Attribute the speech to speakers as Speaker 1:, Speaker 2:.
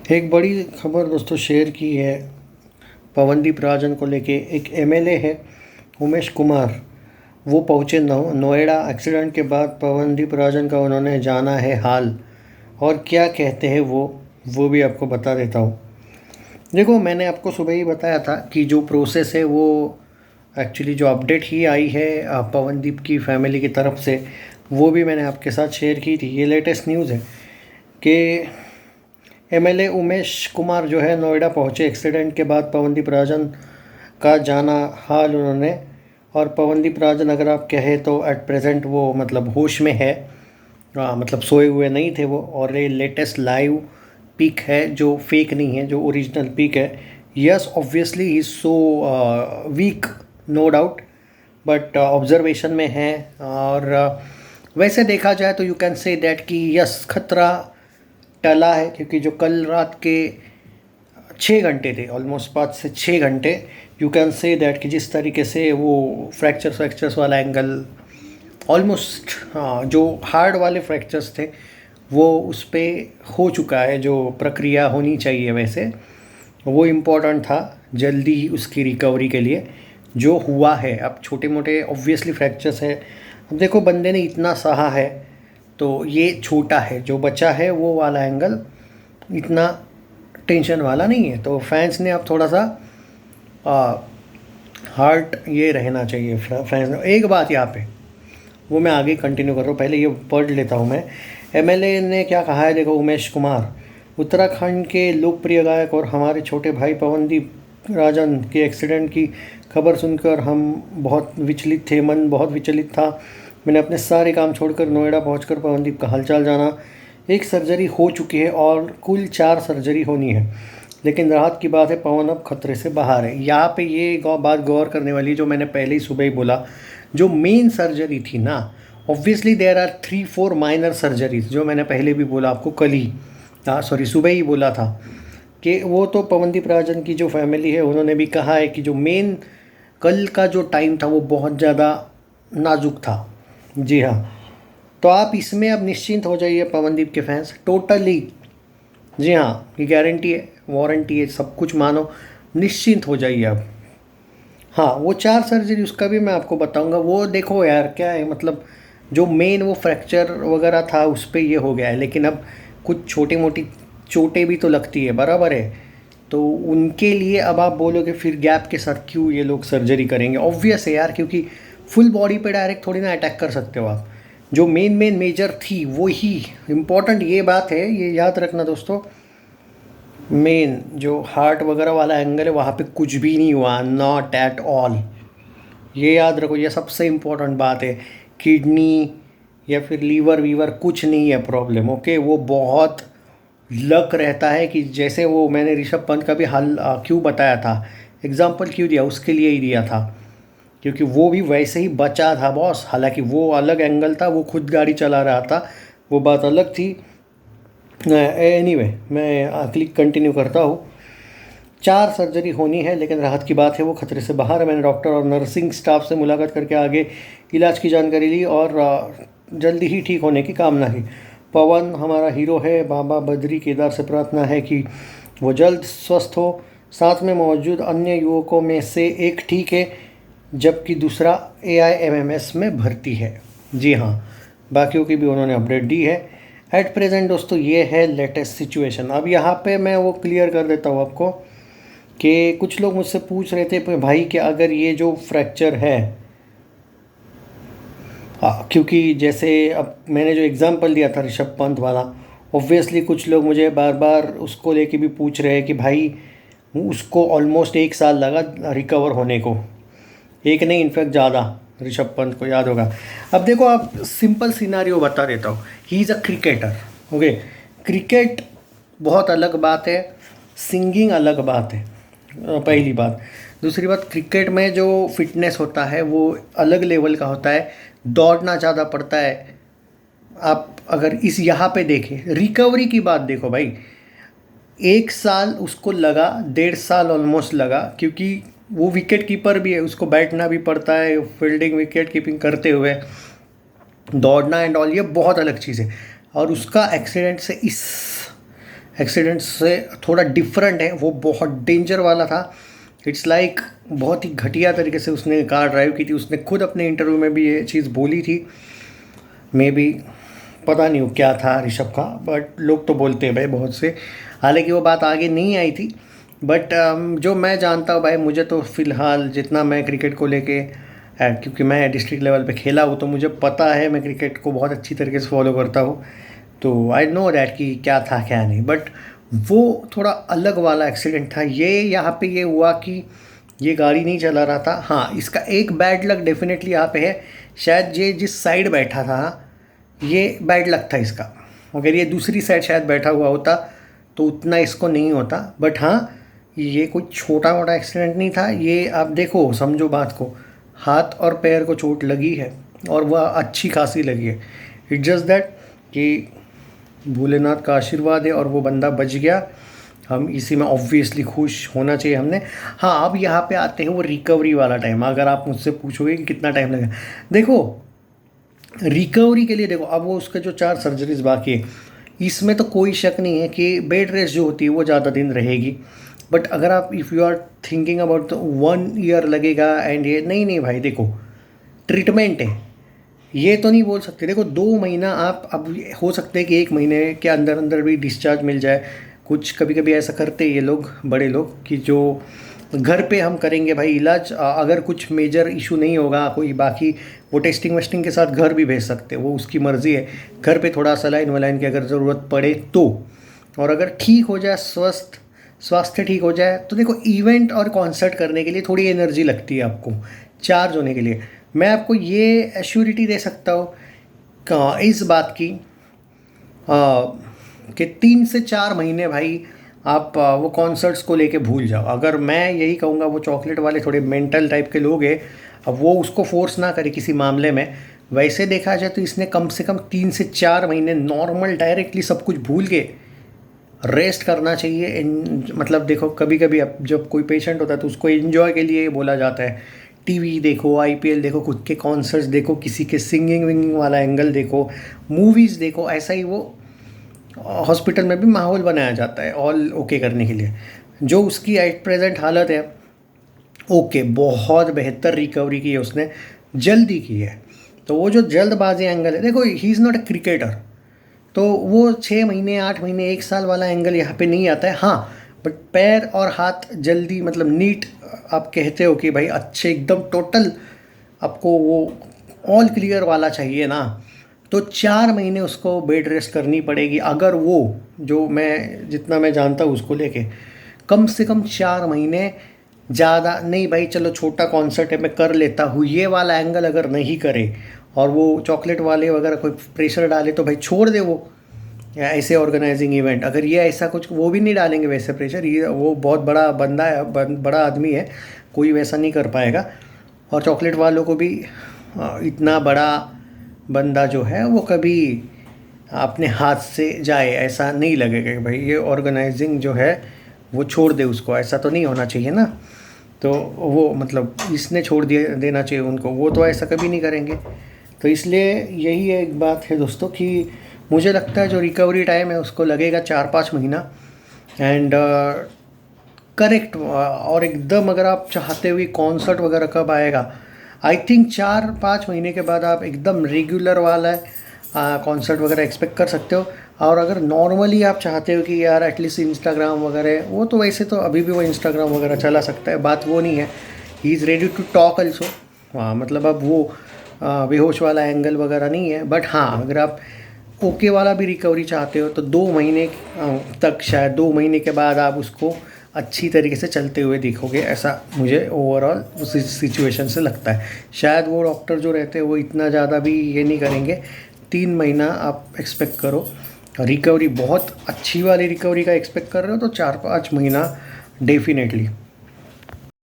Speaker 1: एक बड़ी खबर दोस्तों शेयर की है पवनदीप राजन को लेके। एक एमएलए है उमेश कुमार, वो पहुँचे नोएडा। एक्सीडेंट के बाद पवनदीप राजन का उन्होंने जाना है हाल, और क्या कहते हैं वो भी आपको बता देता हूँ। देखो, मैंने आपको सुबह ही बताया था कि जो प्रोसेस है वो एक्चुअली जो अपडेट ही आई है पवनदीप की फैमिली की तरफ से, वो भी मैंने आपके साथ शेयर की थी। ये लेटेस्ट न्यूज़ है कि एमएलए उमेश कुमार जो है नोएडा पहुंचे एक्सीडेंट के बाद। पवनदीप राजन का जाना हाल उन्होंने, और पवनदीप राजन अगर आप कहें तो एट प्रेजेंट वो मतलब होश में है, मतलब सोए हुए नहीं थे वो। और ये लेटेस्ट लाइव पिक है जो फेक नहीं है, जो ओरिजिनल पिक है। Yes, obviously he so weak, no doubt, but observation में है। और वैसे देखा जाए तो यू कैन से दैट कि यस, खतरा टला है, क्योंकि जो कल रात के 6 घंटे थे, ऑलमोस्ट 5 से 6 घंटे, यू कैन से दैट कि जिस तरीके से वो फ्रैक्चर्स वाला एंगल ऑलमोस्ट, हाँ, जो हार्ड वाले फ्रैक्चर्स थे वो उस पर हो चुका है। जो प्रक्रिया होनी चाहिए वैसे वो इम्पोर्टेंट था, जल्दी ही उसकी रिकवरी के लिए जो हुआ है। अब छोटे मोटे ऑब्वियसली फ्रैक्चर्स है। अब देखो, बंदे ने इतना सहा है तो ये छोटा है, जो बचा है वो वाला एंगल इतना टेंशन वाला नहीं है। तो फैंस ने अब थोड़ा सा हार्ट ये रहना चाहिए फैंस। एक बात यहाँ पे वो मैं आगे कंटिन्यू कर रहा हूँ, पहले ये पढ़ लेता हूँ मैं। एमएलए ने क्या कहा है, देखो। उमेश कुमार, उत्तराखंड के लोकप्रिय गायक और हमारे छोटे भाई पवनदीप राजन के एक्सीडेंट की खबर सुनकर हम बहुत विचलित थे, मन बहुत विचलित था। मैंने अपने सारे काम छोड़कर नोएडा पहुंचकर पवनदीप का हालचाल जाना। एक सर्जरी हो चुकी है और कुल 4 सर्जरी होनी है, लेकिन राहत की बात है पवन अब खतरे से बाहर है। यहाँ पे ये बात गौर करने वाली, जो मैंने पहले ही सुबह ही बोला, जो मेन सर्जरी थी ना, obviously there are 3-4 minor surgeries, जो मैंने पहले भी बोला आपको, कल ही, सॉरी, सुबह ही बोला था कि वो तो पवनदीप राजन की जो फैमिली है उन्होंने भी कहा है कि जो मेन कल का जो टाइम था वो बहुत ज़्यादा नाजुक था। जी हाँ, तो आप इसमें अब निश्चिंत हो जाइए पवनदीप के फैंस, टोटली। जी हाँ, ये गारंटी है, वारंटी है, सब कुछ मानो, निश्चिंत हो जाइए अब। हाँ, वो 4 सर्जरी उसका भी मैं आपको बताऊंगा। वो देखो यार, क्या है मतलब, जो मेन वो फ्रैक्चर वगैरह था उस पर ये हो गया है, लेकिन अब कुछ छोटी मोटी चोटें भी तो लगती है, बराबर है। तो उनके लिए अब आप बोलोगे फिर गैप के साथ क्यों ये लोग सर्जरी करेंगे? ऑब्वियस है यार, क्योंकि फुल बॉडी पे डायरेक्ट थोड़ी ना अटैक कर सकते हो आप। जो मेन मेजर थी वो ही इम्पोर्टेंट, ये बात है, ये याद रखना दोस्तों। मेन जो हार्ट वगैरह वाला एंगल है वहाँ पे कुछ भी नहीं हुआ, नॉट एट ऑल। ये याद रखो, ये सबसे इम्पोर्टेंट बात है। किडनी या फिर लीवर वीवर कुछ नहीं है प्रॉब्लम, ओके। वो बहुत लक रहता है कि जैसे वो मैंने ऋषभ पंत का भी हाल क्यों बताया था, एग्जाम्पल क्यों दिया, उसके लिए ही दिया था, क्योंकि वो भी वैसे ही बचा था बॉस। हालांकि वो अलग एंगल था, वो खुद गाड़ी चला रहा था, वो बात अलग थी। एनीवे, मैं क्लिक कंटिन्यू करता हूँ। 4 सर्जरी होनी है, लेकिन राहत की बात है वो खतरे से बाहर है। मैंने डॉक्टर और नर्सिंग स्टाफ से मुलाकात करके आगे इलाज की जानकारी ली और जल्दी ही ठीक होने की कामना की। पवन हमारा हीरो है, बाबा बद्री केदार से प्रार्थना है कि वो जल्द स्वस्थ हो। साथ में मौजूद अन्य युवकों में से एक ठीक है, जबकि दूसरा AIMMS में भर्ती है। जी हाँ, बाकियों की भी उन्होंने अपडेट दी है। एट प्रेजेंट दोस्तों ये है लेटेस्ट सिचुएशन। अब यहाँ पे मैं वो क्लियर कर देता हूँ आपको कि कुछ लोग मुझसे पूछ रहे थे भाई कि अगर ये जो फ्रैक्चर है, क्योंकि जैसे अब मैंने जो एग्ज़ाम्पल दिया था ऋषभ पंत वाला, ऑब्वियसली कुछ लोग मुझे बार बार उसको लेके भी पूछ रहे हैं कि भाई उसको ऑलमोस्ट 1 साल लगा रिकवर होने को, एक नहीं इनफैक्ट ज़्यादा। ऋषभ पंत को याद होगा। अब देखो, आप सिंपल सिनारियो बता देता हूँ। He is a cricketer, okay. Cricket बहुत अलग बात है, सिंगिंग अलग बात है, पहली बात। दूसरी बात, क्रिकेट में जो फिटनेस होता है वो अलग लेवल का होता है, दौड़ना ज़्यादा पड़ता है। आप अगर इस यहाँ पे देखें, रिकवरी की बात देखो भाई, 1 साल उसको लगा, 1.5 साल ऑलमोस्ट लगा, क्योंकि वो विकेट कीपर भी है, उसको बैठना भी पड़ता है, फील्डिंग विकेट कीपिंग करते हुए दौड़ना एंड ऑल, ये बहुत अलग चीज़ है। और उसका एक्सीडेंट से इस एक्सीडेंट से थोड़ा डिफरेंट है, वो बहुत डेंजर वाला था। इट्स लाइक बहुत ही घटिया तरीके से उसने कार ड्राइव की थी। उसने खुद अपने इंटरव्यू में भी ये चीज़ बोली थी। मे बी पता नहीं वो क्या था ऋषभ का, बट लोग तो बोलते हैं भाई बहुत से। हालांकि वो बात आगे नहीं आई थी, बट जो मैं जानता हूँ भाई, मुझे तो फ़िलहाल जितना मैं क्रिकेट को लेके क्योंकि मैं डिस्ट्रिक्ट लेवल पे खेला हूँ तो मुझे पता है, मैं क्रिकेट को बहुत अच्छी तरीके से फॉलो करता हूँ। तो आई नो दैट कि क्या था क्या नहीं, बट वो थोड़ा अलग वाला एक्सीडेंट था। ये यहाँ पे ये हुआ कि ये गाड़ी नहीं चला रहा था। हाँ, इसका एक बैड लक डेफिनेटली यहाँ पे है, शायद ये जिस साइड बैठा था ये बैड लक था इसका। अगर ये दूसरी साइड शायद बैठा हुआ होता तो उतना इसको नहीं होता। बट हाँ, ये कोई छोटा मोटा एक्सीडेंट नहीं था। ये आप देखो, समझो बात को, हाथ और पैर को चोट लगी है और वह अच्छी खासी लगी है। इट्स जस्ट दैट कि भोलेनाथ का आशीर्वाद है और वो बंदा बच गया। हम इसी में ऑब्वियसली खुश होना चाहिए हमने। हाँ, अब यहाँ पे आते हैं वो रिकवरी वाला टाइम। अगर आप मुझसे पूछोगे कि कितना टाइम लगेगा, देखो रिकवरी के लिए, देखो अब वो उसके जो 4 सर्जरीज बाकी है, इसमें तो कोई शक नहीं है कि बेड रेस्ट जो होती है वो ज़्यादा दिन रहेगी। बट अगर आप if you are thinking about 1 year लगेगा एंड ये नहीं भाई, देखो ट्रीटमेंट है, ये तो नहीं बोल सकते। देखो 2 महीना आप, अब हो सकता है कि 1 महीने के अंदर अंदर भी डिस्चार्ज मिल जाए। कुछ कभी कभी ऐसा करते हैं ये लोग, बड़े लोग, कि जो घर पे हम करेंगे भाई इलाज, अगर कुछ मेजर इशू नहीं होगा कोई, बाकी वो टेस्टिंग वेस्टिंग के साथ घर भी भेज सकते हैं, वो उसकी मर्ज़ी है। घर पे थोड़ा सलाइन वलाइन की अगर ज़रूरत पड़े तो, और अगर ठीक हो जाए, स्वास्थ्य ठीक हो जाए, तो देखो इवेंट और कॉन्सर्ट करने के लिए थोड़ी एनर्जी लगती है आपको चार्ज होने के लिए। मैं आपको ये एश्योरिटी दे सकता हूँ इस बात की कि 3 से 4 महीने भाई आप वो कॉन्सर्ट्स को लेके भूल जाओ। अगर मैं यही कहूँगा, वो चॉकलेट वाले थोड़े मेंटल टाइप के लोग हैं, अब वो उसको फोर्स ना करे किसी मामले में। वैसे देखा जाए तो इसने कम से कम 3 से 4 महीने नॉर्मल डायरेक्टली सब कुछ भूल के रेस्ट करना चाहिए। मतलब देखो, कभी कभी अब जब कोई पेशेंट होता है तो उसको एंजॉय के लिए बोला जाता है, टीवी देखो, आईपीएल देखो, खुद के कॉन्सर्ट्स देखो, किसी के सिंगिंग विंगिंग वाला एंगल देखो, मूवीज़ देखो। ऐसा ही वो हॉस्पिटल में भी माहौल बनाया जाता है ऑल ओके करने के लिए। जो उसकी एट प्रेजेंट हालत है, ओके, बहुत बेहतर रिकवरी की है उसने, जल्दी की है। तो वो जो जल्दबाजी एंगल है, देखो he is not a cricketer, तो वो 6 महीने 8 महीने 1 साल वाला एंगल यहाँ पे नहीं आता है। हाँ, बट पैर और हाथ जल्दी, मतलब नीट, आप कहते हो कि भाई अच्छे एकदम टोटल आपको वो ऑल क्लियर वाला चाहिए ना, तो 4 महीने उसको बेड रेस्ट करनी पड़ेगी। अगर वो, जो मैं जितना मैं जानता हूँ उसको लेके, कम से कम 4 महीने, ज़्यादा नहीं भाई, चलो छोटा कॉन्सर्ट है मैं कर लेता हूँ, ये वाला एंगल अगर नहीं करे और वो चॉकलेट वाले वगैरह कोई प्रेशर डाले तो भाई छोड़ दे वो, या ऐसे ऑर्गेनाइजिंग इवेंट अगर ये ऐसा कुछ, वो भी नहीं डालेंगे वैसे प्रेशर। ये वो बहुत बड़ा बंदा है, बड़ा आदमी है, कोई वैसा नहीं कर पाएगा। और चॉकलेट वालों को भी इतना बड़ा बंदा जो है वो कभी अपने हाथ से जाए ऐसा नहीं लगेगा कि भाई ये ऑर्गेनाइजिंग जो है वो छोड़ दे उसको, ऐसा तो नहीं होना चाहिए ना। तो वो मतलब इसने छोड़ दिया देना चाहिए उनको, वो तो ऐसा कभी नहीं करेंगे। तो इसलिए यही एक बात है दोस्तों कि मुझे लगता है जो रिकवरी टाइम है उसको लगेगा 4-5 महीना। एंड करेक्ट, और एकदम अगर आप चाहते हुए कॉन्सर्ट वगैरह कब आएगा, आई थिंक 4-5 महीने के बाद आप एकदम रेगुलर वाला कॉन्सर्ट वगैरह एक्सपेक्ट कर सकते हो। और अगर नॉर्मली आप चाहते हो कि यार एटलीस्ट इंस्टाग्राम वगैरह, वो तो वैसे तो अभी भी वो इंस्टाग्राम वगैरह चला सकता है, बात वो नहीं है। He is ready to talk also. हाँ, मतलब अब वो बेहोश वाला एंगल वगैरह नहीं है। बट हाँ, अगर आप ओके वाला भी रिकवरी चाहते हो तो 2 महीने तक, शायद 2 महीने के बाद आप उसको अच्छी तरीके से चलते हुए देखोगे, ऐसा मुझे ओवरऑल उस सिचुएशन से लगता है। शायद वो डॉक्टर जो रहते हैं वो इतना ज़्यादा भी ये नहीं करेंगे। 3 महीना आप एक्सपेक्ट करो रिकवरी, बहुत अच्छी वाली रिकवरी का एक्सपेक्ट कर रहे हो तो 4-5 महीना डेफिनेटली।